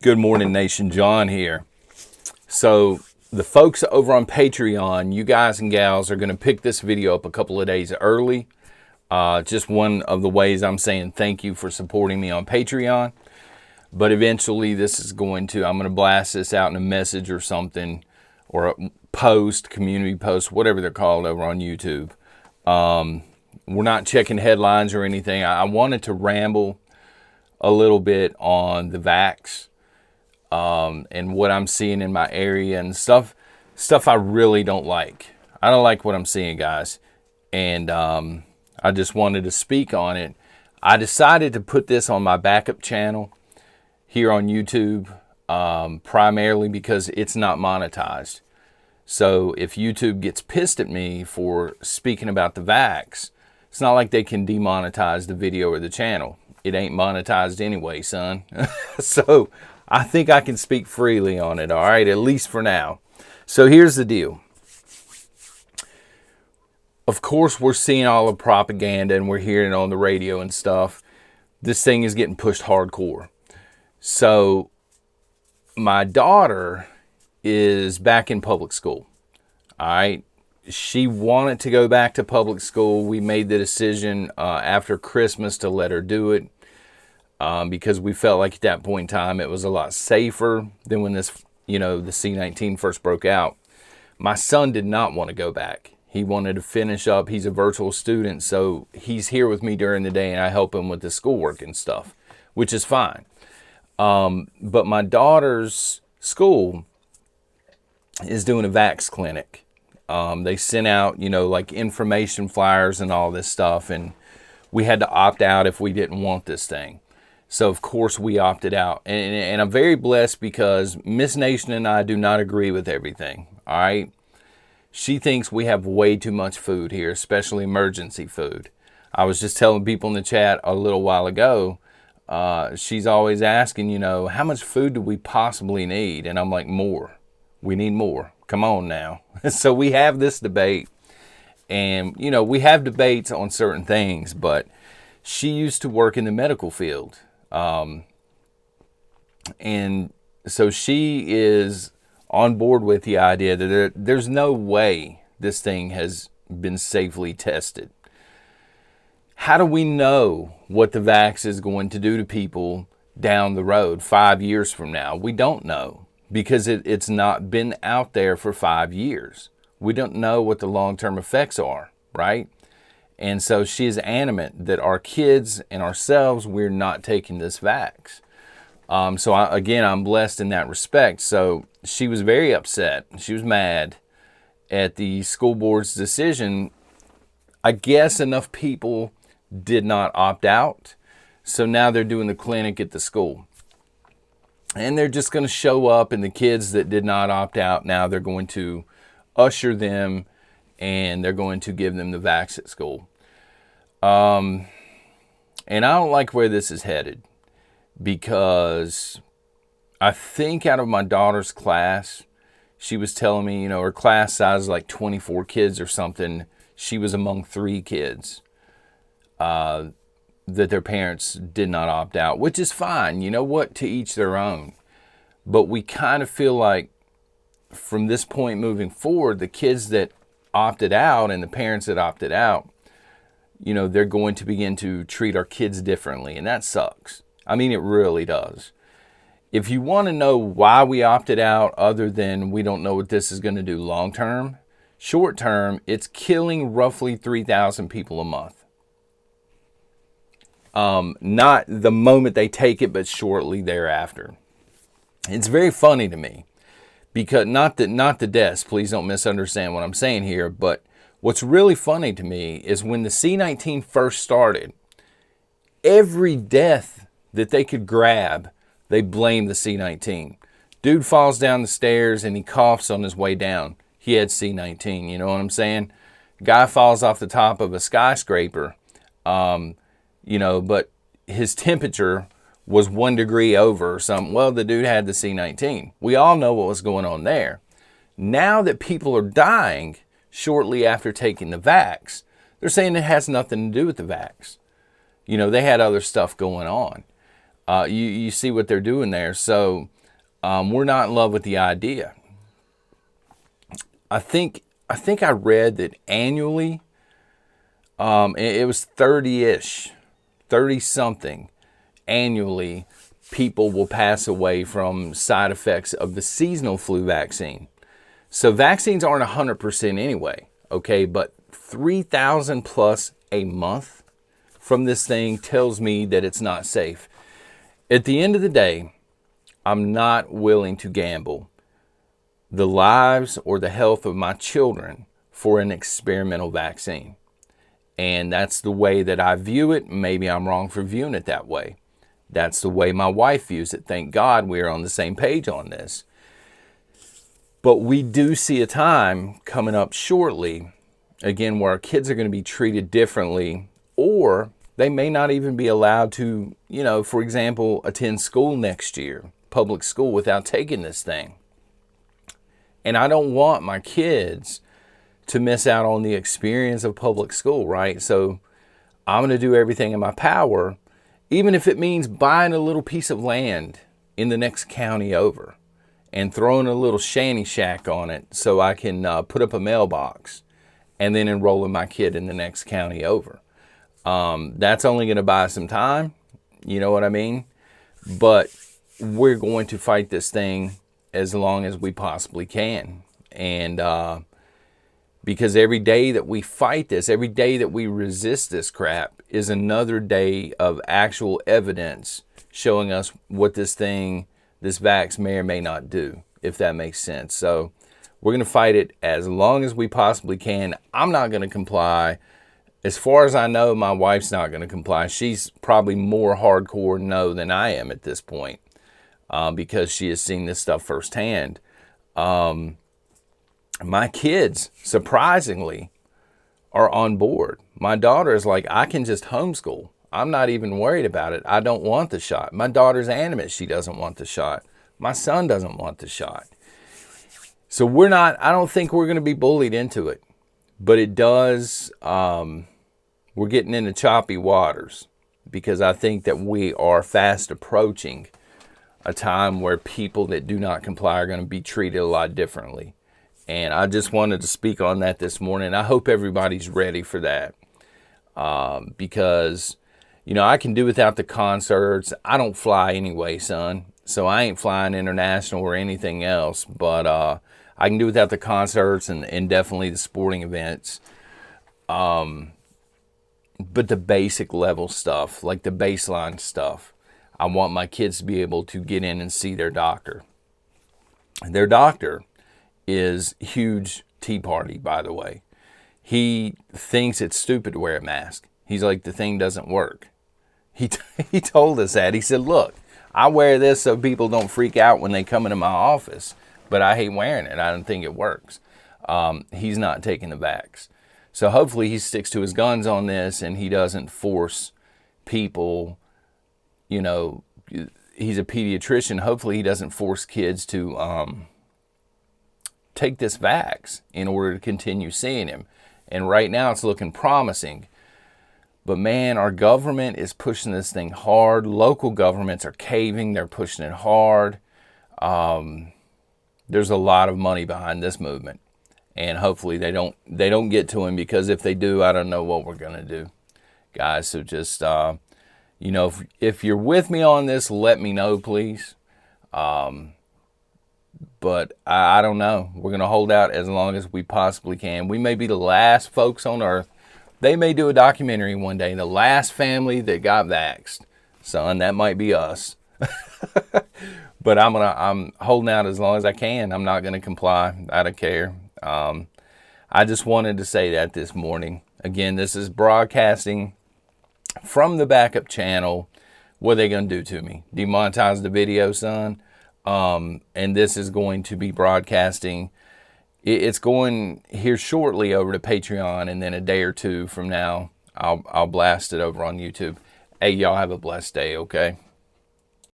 Good morning, nation. John here. So the folks over on Patreon, you guys and gals, are going to pick this video up a couple of days early. Just one of the ways I'm saying thank you for supporting me on Patreon. But eventually I'm going to blast this out in a message or something, or a post, community post, whatever they're called over on YouTube. We're not checking headlines or anything. I wanted to ramble a little bit on the vax. And what I'm seeing in my area and stuff I really don't like. I don't like what I'm seeing, guys. And I just wanted to speak on it. I decided to put this on my backup channel here on YouTube, primarily because it's not monetized. So if YouTube gets pissed at me for speaking about the vax, it's not like they can demonetize the video or the channel. It ain't monetized anyway, son. So I think I can speak freely on it, all right, at least for now. So here's the deal. Of course, we're seeing all the propaganda and we're hearing it on the radio and stuff. This thing is getting pushed hardcore. So my daughter is back in public school, all right? She wanted to go back to public school. We made the decision after Christmas to let her do it. Because we felt like at that point in time it was a lot safer than when this, the C-19 first broke out. My son did not want to go back. He wanted to finish up. He's a virtual student, so he's here with me during the day and I help him with the schoolwork and stuff, which is fine. But my daughter's school is doing a vax clinic. They sent out, like information flyers and all this stuff, and we had to opt out if we didn't want this thing. So, of course, we opted out. And I'm very blessed because Miss Nation and I do not agree with everything, all right? She thinks we have way too much food here, especially emergency food. I was just telling people in the chat a little while ago, she's always asking, how much food do we possibly need? And I'm like, more. We need more. Come on now. So we have this debate. And, we have debates on certain things, but she used to work in the medical field. And so she is on board with the idea that there's no way this thing has been safely tested. How do we know what the vax is going to do to people down the road 5 years from now? We don't know because it's not been out there for 5 years. We don't know what the long-term effects are, right? And so she is adamant that our kids and ourselves, we're not taking this vax. So I'm blessed in that respect. So she was very upset. She was mad at the school board's decision. I guess enough people did not opt out. So now they're doing the clinic at the school. And they're just going to show up, and the kids that did not opt out, now they're going to usher them and they're going to give them the vax at school. And I don't like where this is headed because I think out of my daughter's class, she was telling me, her class size is like 24 kids or something. She was among 3 kids that their parents did not opt out, which is fine. You know what? To each their own. But we kind of feel like from this point moving forward, the kids that opted out and the parents that opted out, they're going to begin to treat our kids differently, and that sucks. I mean, it really does. If you want to know why we opted out, other than we don't know what this is going to do long term, short term, it's killing roughly 3,000 people a month. Not the moment they take it, but shortly thereafter. It's very funny to me because not the deaths, please don't misunderstand what I'm saying here, but what's really funny to me is when the C-19 first started, every death that they could grab, they blamed the C-19. Dude falls down the stairs and he coughs on his way down. He had C-19, you know what I'm saying? Guy falls off the top of a skyscraper, but his temperature was 1 degree over or something. Well, the dude had the C-19. We all know what was going on there. Now that people are dying shortly after taking the vax, they're saying it has nothing to do with the vax. They had other stuff going on. You see what they're doing there. So we're not in love with the idea. I think I read that annually, it was 30-ish, 30 something annually, people will pass away from side effects of the seasonal flu vaccine. So vaccines aren't 100% anyway, okay? But 3,000 plus a month from this thing tells me that it's not safe. At the end of the day, I'm not willing to gamble the lives or the health of my children for an experimental vaccine. And that's the way that I view it. Maybe I'm wrong for viewing it that way. That's the way my wife views it. Thank God we're on the same page on this. But we do see a time coming up shortly, again, where our kids are going to be treated differently, or they may not even be allowed to, for example, attend school next year, public school, without taking this thing. And I don't want my kids to miss out on the experience of public school, right? So I'm going to do everything in my power, even if it means buying a little piece of land in the next county over and throwing a little shanty shack on it so I can put up a mailbox and then enrolling my kid in the next county over. That's only going to buy some time, you know what I mean? But we're going to fight this thing as long as we possibly can. And because every day that we fight this, every day that we resist this crap is another day of actual evidence showing us what this vax may or may not do, if that makes sense. So we're going to fight it as long as we possibly can. I'm not going to comply. As far as I know, my wife's not going to comply. She's probably more hardcore no than I am at this point, because she has seen this stuff firsthand. My kids, surprisingly, are on board. My daughter is like, I can just homeschool. I'm not even worried about it. I don't want the shot. My daughter's animate. She doesn't want the shot. My son doesn't want the shot. So I don't think we're going to be bullied into it. But it does, we're getting into choppy waters, because I think that we are fast approaching a time where people that do not comply are going to be treated a lot differently. And I just wanted to speak on that this morning. I hope everybody's ready for that, because, I can do without the concerts. I don't fly anyway, son, so I ain't flying international or anything else. But I can do without the concerts and definitely the sporting events. But the basic level stuff, like the baseline stuff, I want my kids to be able to get in and see their doctor. Their doctor is huge Tea Party, by the way. He thinks it's stupid to wear a mask. He's like, the thing doesn't work. He told us that. He said, look, I wear this so people don't freak out when they come into my office, but I hate wearing it. I don't think it works. He's not taking the vax. So hopefully he sticks to his guns on this and he doesn't force people, he's a pediatrician. Hopefully he doesn't force kids to take this vax in order to continue seeing him. And right now it's looking promising. But man, our government is pushing this thing hard. Local governments are caving. They're pushing it hard. There's a lot of money behind this movement. And hopefully they don't get to him, because if they do, I don't know what we're going to do. Guys, so just, if you're with me on this, let me know, please. But I don't know. We're going to hold out as long as we possibly can. We may be the last folks on earth. They may do a documentary one day, the last family that got vaxxed. Son, that might be us. But I'm holding out as long as I can. I'm not going to comply. I don't care. I just wanted to say that this morning. Again, this is broadcasting from the backup channel. What are they going to do to me? Demonetize the video, son? And this is going to be broadcasting. It's going here shortly over to Patreon, and then a day or two from now, I'll blast it over on YouTube. Hey, y'all have a blessed day, okay?